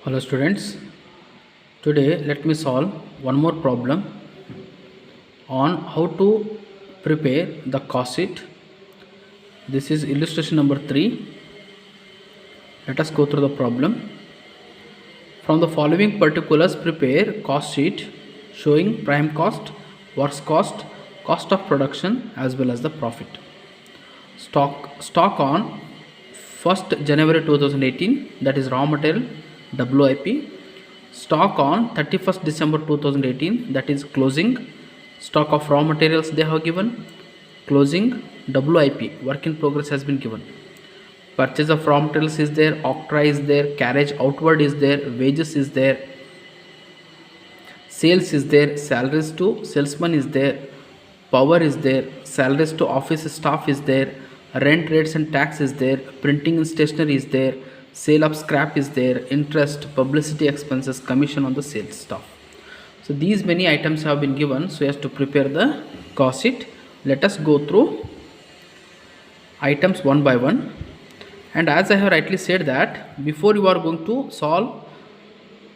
Hello students, today let me solve one more problem on how to prepare the cost sheet. This is illustration number 3. Let us go through the problem. From the following particulars prepare cost sheet showing prime cost, works cost, cost of production as well as the profit. Stock on 1st January 2018, that is raw material WIP. Stock on 31st December 2018, that is closing. Stock of raw materials they have given. Closing WIP, work in progress, has been given. Purchase of raw materials is there, octroi is there, carriage outward is there, wages is there, sales is there, salaries to salesman is there, power is there, salaries to office staff is there, rent rates and tax is there, printing and stationery is there, sale of scrap is there, interest, publicity expenses, commission on the sales stuff. So these many items have been given so as to prepare the cost sheet. Let us go through items one by one. And as I have rightly said that before you are going to solve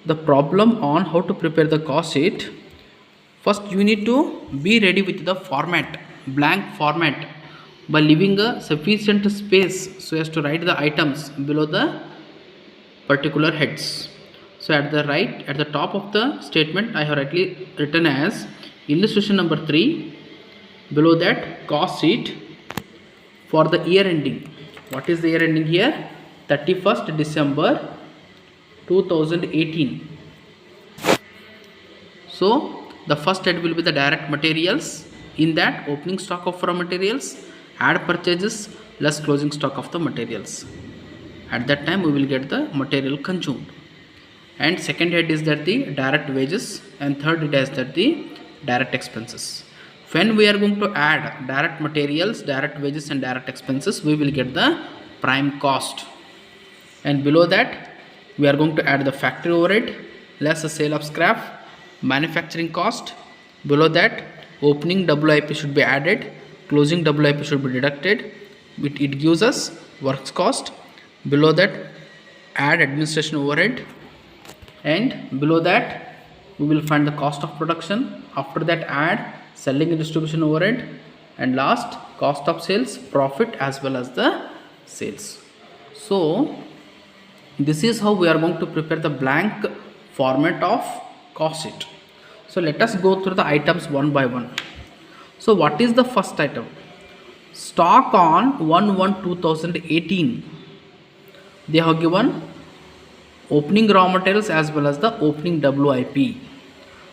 the problem on how to prepare the cost sheet, first you need to be ready with the format, blank format, by leaving a sufficient space so as to write the items below the particular heads. So at the top of the statement I have rightly written as illustration number 3. Below that cost sheet for the year ending. What is the year ending here? 31st December 2018. So the first head will be the direct materials. In that, opening stock of raw materials, add purchases less closing stock of the materials. At that time we will get the material consumed. And second head is that the direct wages, and third head is that the direct expenses. When we are going to add direct materials, direct wages and direct expenses, we will get the prime cost. And below that we are going to add the factory overhead less the sale of scrap, manufacturing cost. Below that opening WIP should be added, closing WIP should be deducted. It gives us works cost. Below that add administration overhead, and below that we will find the cost of production. After that add selling and distribution overhead, and last cost of sales, profit as well as the sales. So this is how we are going to prepare the blank format of cost sheet. So let us go through the items one by one. So what is the first item? Stock on 1/1/2018. They have given opening raw materials as well as the opening WIP.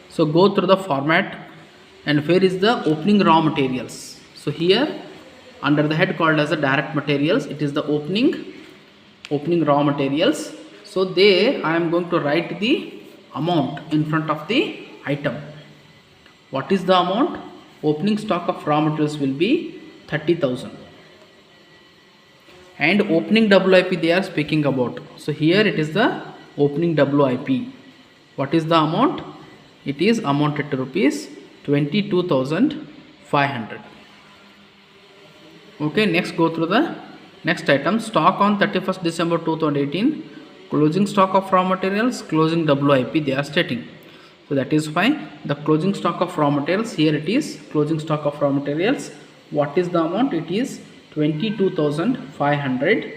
So go through the format. And where is the opening raw materials? So here under the head called as the direct materials, it is the opening raw materials. So there I am going to write the amount in front of the item. What is the amount? Opening stock of raw materials will be 30,000. And opening WIP they are speaking about. So here it is the opening WIP. What is the amount? It is amounted to rupees 22,500. Okay, next go through the next item. Stock on 31st December 2018, closing stock of raw materials, closing WIP they are stating. So that is fine. The closing stock of raw materials, here it is closing stock of raw materials. What is the amount? It is 22,500,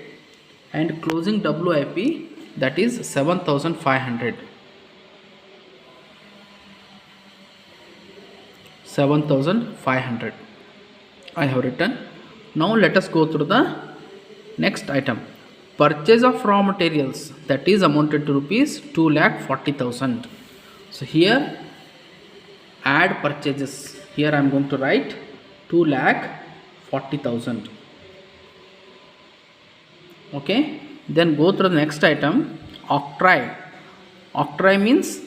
and closing WIP, that is 7,500. 7,500 I have written. Now let us go through the next item. Purchase of raw materials, that is amounted to rupees 2,40,000. So here add purchases. Here I am going to write 2,40,000. Okay, then go through the next item. Octroi. Octroi means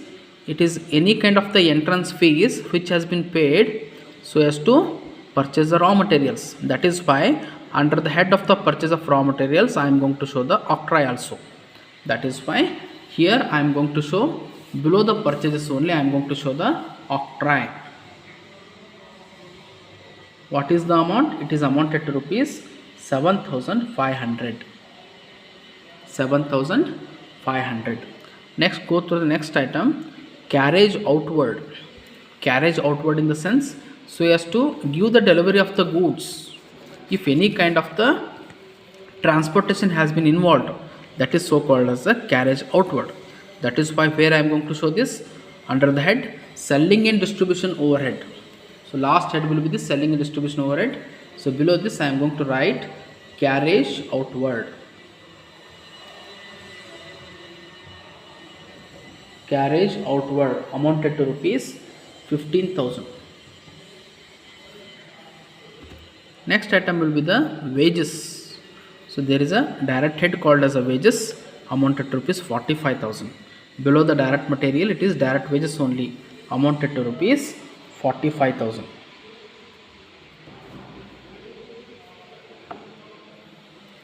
it is any kind of the entrance fees which has been paid so as to purchase the raw materials. That is why under the head of the purchase of raw materials I am going to show the octroi also. That is why here I am going to show below the purchases only I am going to show the octroi. What is the amount? It is amounted to rupees 7,500. 7,500. Next, go to the next item, carriage outward. Carriage outward in the sense, so as to give the delivery of the goods. If any kind of the transportation has been involved, that is so called as the carriage outward. That is why where I am going to show this under the head selling and distribution overhead. So last head will be the selling and distribution overhead. So below this I am going to write carriage outward. Carriage outward amounted to rupees 15,000. Next item will be the wages. So there is a direct head called as a wages amounted to rupees 45,000. Below the direct material it is direct wages only amounted to rupees 45,000.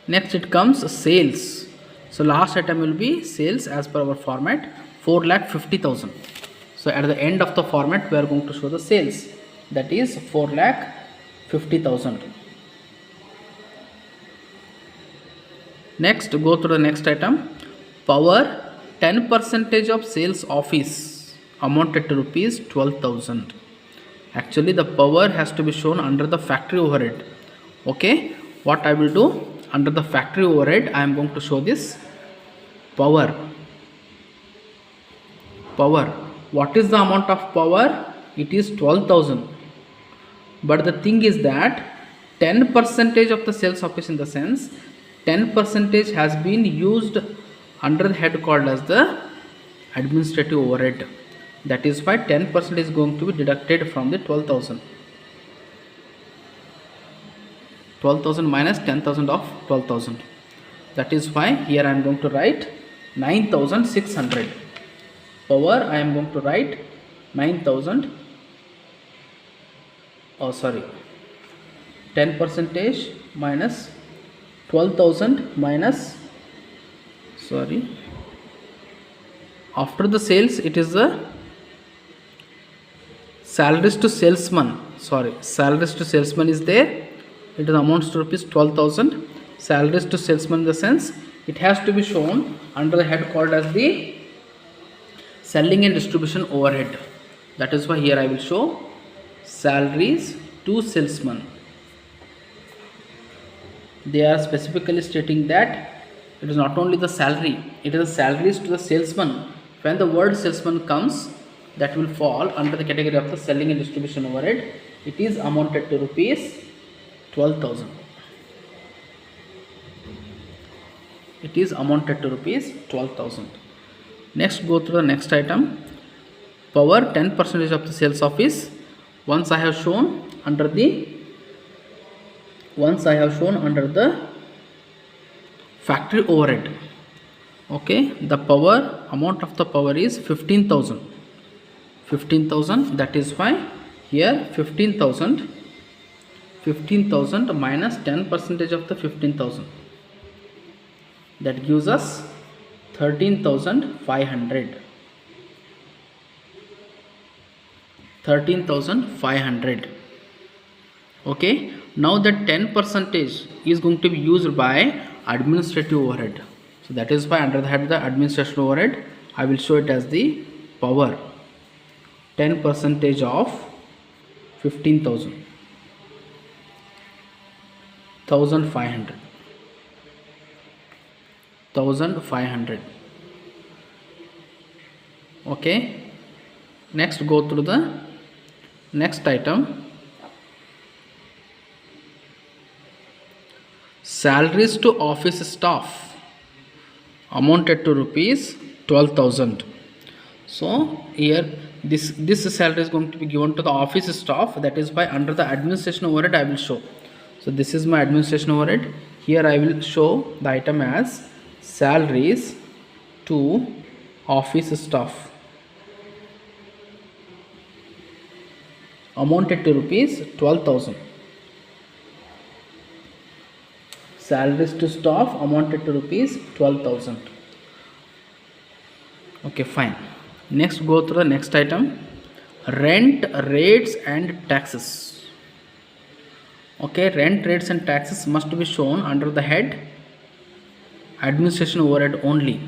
Next it comes sales. So last item will be sales as per our format 4,50,000. So at the end of the format we are going to show the sales, that is 4,50,000. Next go to the next item, power 10% of sales office amounted to rupees 12,000. Actually the power has to be shown under the factory overhead. Okay, what I will do, under the factory overhead I am going to show this power. What is the amount of power? It is 12,000. But the thing is that 10% of the sales office, in the sense 10% has been used under the head called as the administrative overhead. That is why 10% is going to be deducted from the 12,000. 12,000 minus 10,000 of 12,000. That is why here I am going to write 9,600. Power I am going to write 9,000. 10% minus 12,000 minus, after the sales it is the salaries to salesman. Salaries to salesman is there. It is amounts to rupees 12,000. Salaries to salesman in the sense it has to be shown under the head called as the selling and distribution overhead. That is why here I will show salaries to salesman. They are specifically stating that it is not only the salary, it is the salaries to the salesman. When the word salesman comes, that will fall under the category of the selling and distribution overhead. It is amounted to rupees 12,000. It is amounted to rupees 12,000. Next go to the next item, power 10% of the sales office. Once I have shown under the factory overhead. Okay, the power amount of the power is 15,000. That is why here 15,000 minus 10% of the 15,000, that gives us 13,500. 13,500. Okay, now that 10% is going to be used by administrative overhead. So that is why under the head the administration overhead I will show it as the power 10% of 15,000. 1,500. Okay, next go through the next item, salaries to office staff amounted to rupees 12,000. So here this salary is going to be given to the office staff. That is why under the administration overhead I will show. So this is my administration overhead. Here I will show the item as salaries to office staff amounted to rupees 12,000. Salaries to staff amounted to rupees 12,000. Okay, fine. Next go through the next item, rent, rates and taxes. Okay, rent, rates and taxes must be shown under the head administration overhead only.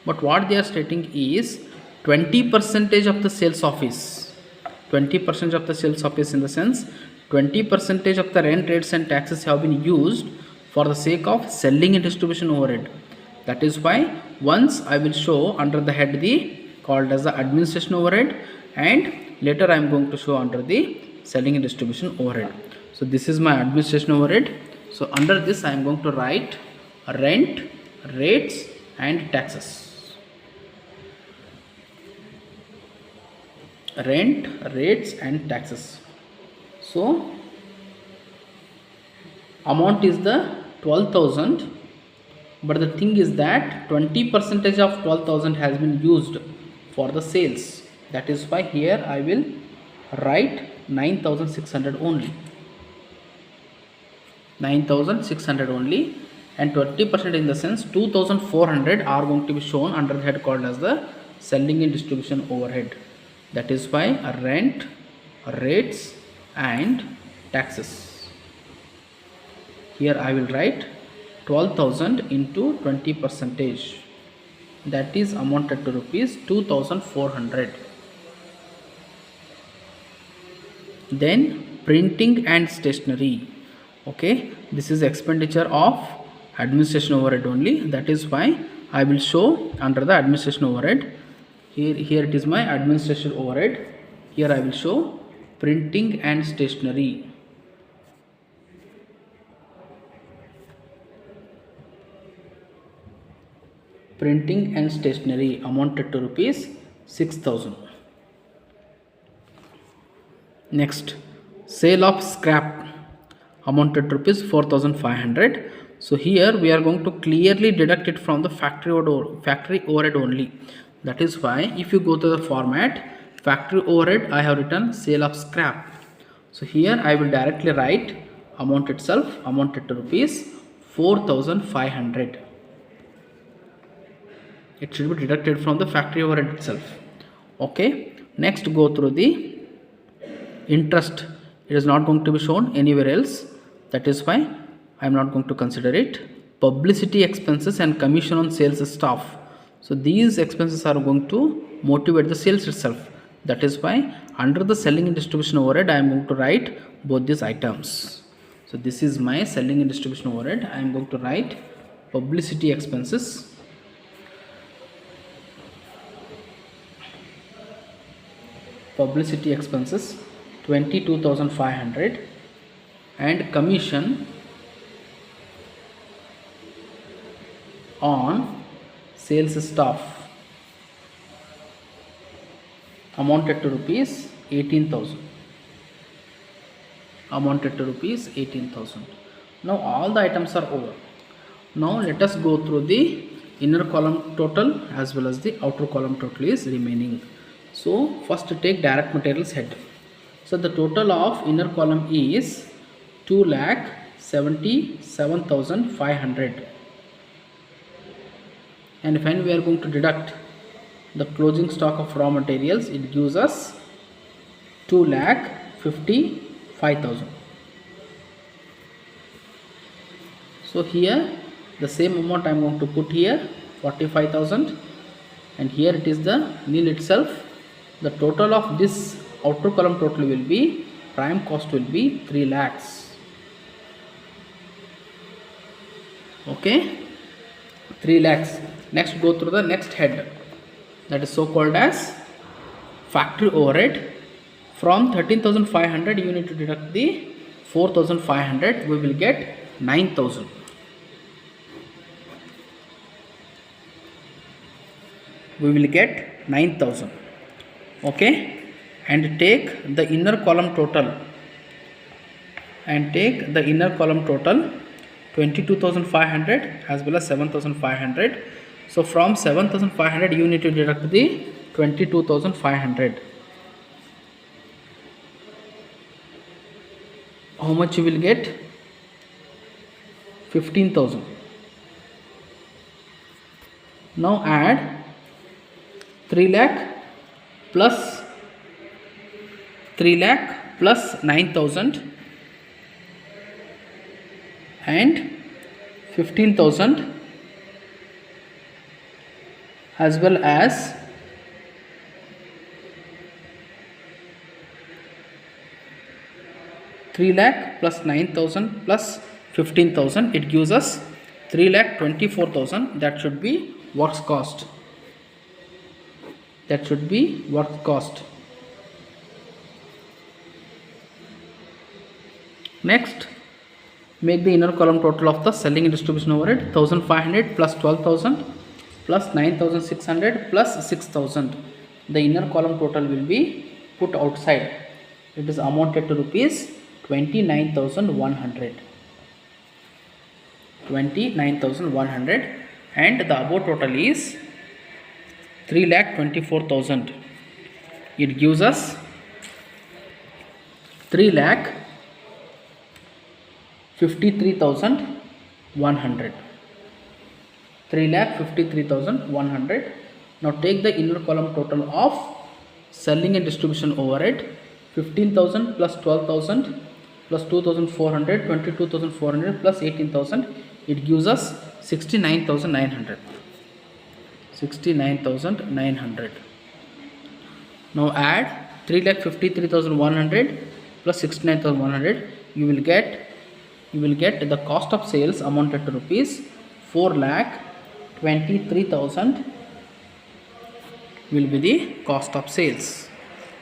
but what they are stating is 20% of the sales office. 20% of the sales office in the sense 20% of the rent rates and taxes have been used for the sake of selling and distribution overhead. That is why once I will show under the head the called as the administration overhead, and later I am going to show under the selling and distribution overhead. So this is my administration overhead. So under this I am going to write rent, rates and taxes. Rent, rates and taxes. So amount is the 12,000, but the thing is that 20% of 12,000 has been used for the sales. That is why here I will write 9,600 only. 9,600 only, and 20% in the sense 2,400 are going to be shown under the head called as the selling and distribution overhead. That is why rent, rates and taxes. Here I will write 12,000 into 20%, that is amounted to rupees 2,400. Then printing and stationery. Okay, this is expenditure of administration overhead only. That is why I will show under the administration overhead. Here it is my administration overhead. Here I will show printing and stationery. Printing and stationery amounted to rupees 6,000. Next, sale of scrap amounted to rupees 4,500. So here we are going to clearly deduct it from the factory overhead only. That is why if you go to the format factory overhead, I have written sale of scrap. So here I will directly write amount itself amounted to rupees 4,500. It should be deducted from the factory overhead itself. Okay, next go through the interest. It is not going to be shown anywhere else. That is why I am not going to consider it. Publicity expenses and commission on sales staff. So these expenses are going to motivate the sales itself. That is why under the selling and distribution overhead I am going to write both these items. So this is my selling and distribution overhead. I am going to write publicity expenses. Publicity expenses 22,500 and commission on sales staff amounted to rupees 18,000. Amounted to rupees 18,000. Now all the items are over. Now let us go through the inner column total as well as the outer column total is remaining. So first take direct materials head. So the total of inner column is 2,77,500, and when we are going to deduct the closing stock of raw materials, it gives us 2,55,000. So here the same amount I am going to put here 45,000, and here it is the nil itself. The total of this outer column total will be, prime cost will be 3 lakhs. Okay, 3 lakhs. Next go through the next head, that is so called as factory overhead. From 13,500 you need to deduct the 4,500, we will get 9,000. We will get 9,000. Okay, and take the inner column total, 22,500 as well as 7,500. So from 7,500 you need to deduct the 22,500. How much you will get? 15,000. Now add 3 lakh plus 9,000 and 15,000 as well as ₹3,00,000 plus 9,000 plus 15,000, it gives us 3,24,000. That should be works cost. That should be work cost. Next, make the inner column total of the selling and distribution overhead. 1,500 plus 12,000 plus 9,600 plus 6,000. The inner column total will be put outside. It is amounted to rupees 29,100. 29,100, and the above total is 3,24,000. It gives us 3,53,100. 3,53,100. Now take the inner column total of selling and distribution overhead. 15,000 plus 12,000 plus 2,400, 22,400 plus 18,000. It gives us 69,900. 69,900. Now add 3,53,100 plus 69,100. You will get the cost of sales amounted to rupees 4,23,000 will be the cost of sales.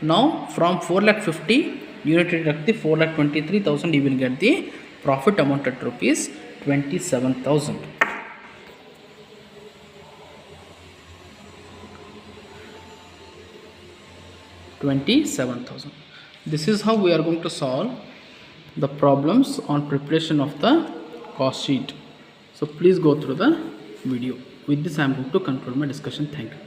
Now from 4,50,000 you need to deduct the 4,23,000. You will get the profit amounted to rupees 27,000. This is how we are going to solve the problems on preparation of the cost sheet. So please go through the video. With this I am going to conclude my discussion. Thank you.